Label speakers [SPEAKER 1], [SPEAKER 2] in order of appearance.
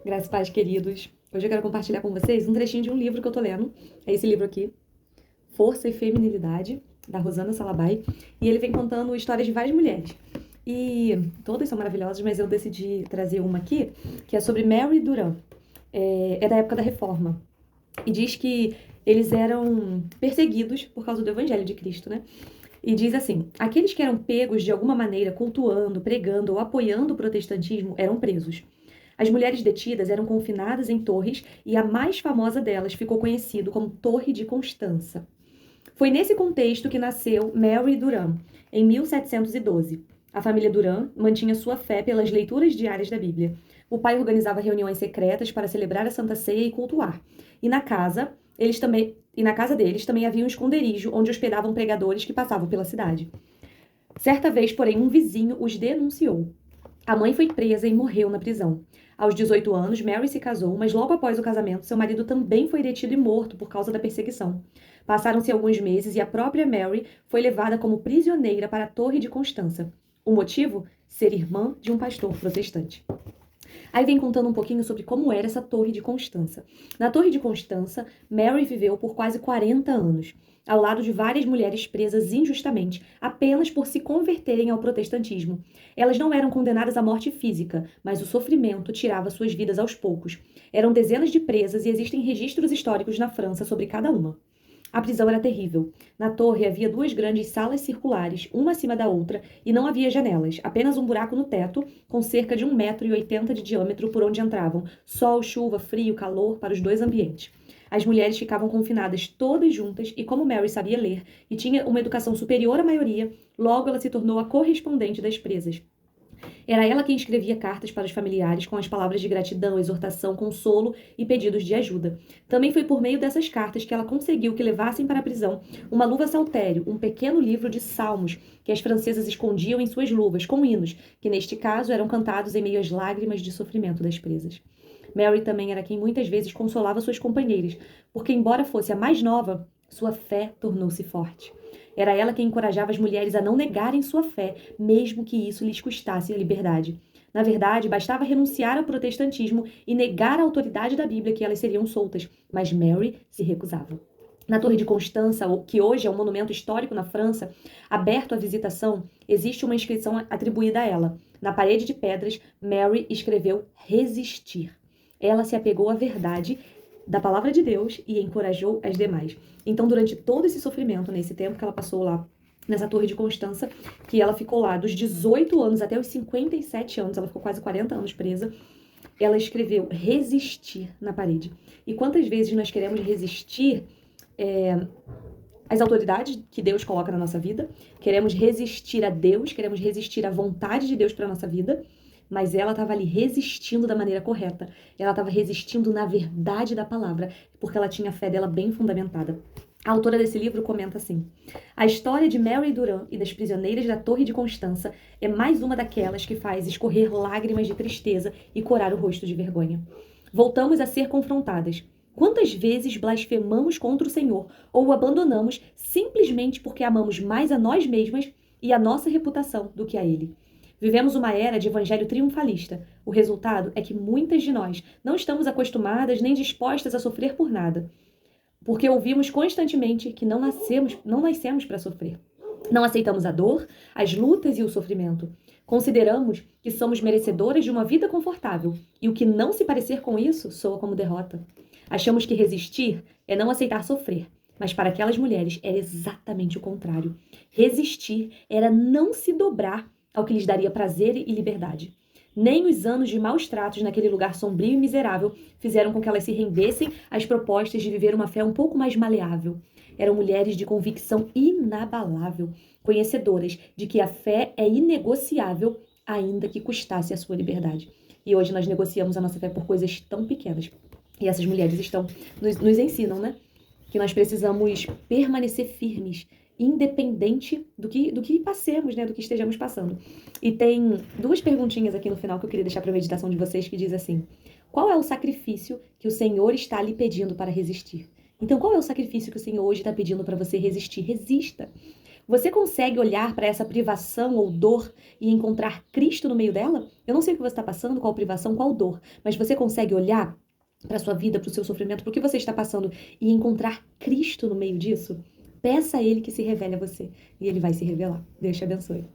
[SPEAKER 1] Graças e paz, queridos. Hoje eu quero compartilhar com vocês um trechinho de um livro que eu tô lendo. É esse livro aqui, Força e Feminilidade, da Rosana Salabai. E ele vem contando histórias de várias mulheres. E todas são maravilhosas, mas eu decidi trazer uma aqui, que é sobre Mary Durant. É da época da Reforma. E diz que eles eram perseguidos por causa do Evangelho de Cristo, né? E diz assim: aqueles que eram pegos de alguma maneira cultuando, pregando ou apoiando o protestantismo eram presos. As mulheres detidas eram confinadas em torres e a mais famosa delas ficou conhecida como Torre de Constança. Foi nesse contexto que nasceu Mary Durand, em 1712. A família Durand mantinha sua fé pelas leituras diárias da Bíblia. O pai organizava reuniões secretas para celebrar a Santa Ceia e cultuar. E na casa deles também havia um esconderijo onde hospedavam pregadores que passavam pela cidade. Certa vez, porém, um vizinho os denunciou. A mãe foi presa e morreu na prisão. Aos 18 anos, Mary se casou, mas logo após o casamento, seu marido também foi detido e morto por causa da perseguição. Passaram-se alguns meses e a própria Mary foi levada como prisioneira para a Torre de Constança. O motivo? Ser irmã de um pastor protestante. Aí vem contando um pouquinho sobre como era essa Torre de Constança. Na Torre de Constança, Mary viveu por quase 40 anos, ao lado de várias mulheres presas injustamente, apenas por se converterem ao protestantismo. Elas não eram condenadas à morte física, mas o sofrimento tirava suas vidas aos poucos. Eram dezenas de presas e existem registros históricos na França sobre cada uma. A prisão era terrível. Na torre havia duas grandes salas circulares, uma acima da outra, e não havia janelas, apenas um buraco no teto, com cerca de 1,80 m de diâmetro por onde entravam sol, chuva, frio, calor para os dois ambientes. As mulheres ficavam confinadas todas juntas e, como Mary sabia ler e tinha uma educação superior à maioria, logo ela se tornou a correspondente das presas. Era ela quem escrevia cartas para os familiares com as palavras de gratidão, exortação, consolo e pedidos de ajuda. Também foi por meio dessas cartas que ela conseguiu que levassem para a prisão uma luva saltério, um pequeno livro de salmos que as francesas escondiam em suas luvas, com hinos, que neste caso eram cantados em meio às lágrimas de sofrimento das presas. Mary também era quem muitas vezes consolava suas companheiras, porque, embora fosse a mais nova, sua fé tornou-se forte. Era ela quem encorajava as mulheres a não negarem sua fé, mesmo que isso lhes custasse a liberdade. Na verdade, bastava renunciar ao protestantismo e negar a autoridade da Bíblia que elas seriam soltas, mas Mary se recusava. Na Torre de Constança, que hoje é um monumento histórico na França, aberto à visitação, existe uma inscrição atribuída a ela. Na parede de pedras, Mary escreveu resistir. Ela se apegou à verdade da palavra de Deus e encorajou as demais. Então, durante todo esse sofrimento, nesse tempo que ela passou lá nessa Torre de Constança, que ela ficou lá dos 18 anos até os 57 anos, ela ficou quase 40 anos presa, ela escreveu resistir na parede. E quantas vezes nós queremos resistir às autoridades que Deus coloca na nossa vida, queremos resistir a Deus, queremos resistir à vontade de Deus para a nossa vida, mas ela estava ali resistindo da maneira correta. Ela estava resistindo na verdade da palavra, porque ela tinha a fé dela bem fundamentada. A autora desse livro comenta assim: a história de Mary Durand e das prisioneiras da Torre de Constança é mais uma daquelas que faz escorrer lágrimas de tristeza e corar o rosto de vergonha. Voltamos a ser confrontadas. Quantas vezes blasfemamos contra o Senhor ou o abandonamos simplesmente porque amamos mais a nós mesmas e a nossa reputação do que a Ele? Vivemos uma era de evangelho triunfalista. O resultado é que muitas de nós não estamos acostumadas nem dispostas a sofrer por nada, porque ouvimos constantemente que não nascemos para sofrer. Não aceitamos a dor, as lutas e o sofrimento. Consideramos que somos merecedoras de uma vida confortável, e o que não se parecer com isso soa como derrota. Achamos que resistir é não aceitar sofrer, mas para aquelas mulheres era exatamente o contrário. Resistir era não se dobrar ao que lhes daria prazer e liberdade. Nem os anos de maus tratos naquele lugar sombrio e miserável fizeram com que elas se rendessem às propostas de viver uma fé um pouco mais maleável. Eram mulheres de convicção inabalável, conhecedoras de que a fé é inegociável, ainda que custasse a sua liberdade. E hoje nós negociamos a nossa fé por coisas tão pequenas. E essas mulheres nos ensinam, né? Que nós precisamos permanecer firmes, independente do que passemos, né, do que estejamos passando. E tem duas perguntinhas aqui no final que eu queria deixar para a meditação de vocês, que diz assim: qual é o sacrifício que o Senhor está lhe pedindo para resistir? Então, qual é o sacrifício que o Senhor hoje está pedindo para você resistir? Resista. Você consegue olhar para essa privação ou dor e encontrar Cristo no meio dela? Eu não sei o que você está passando, qual privação, qual dor, mas você consegue olhar para sua vida, para o seu sofrimento, para o que você está passando e encontrar Cristo no meio disso? Peça a Ele que se revele a você e Ele vai se revelar. Deus te abençoe.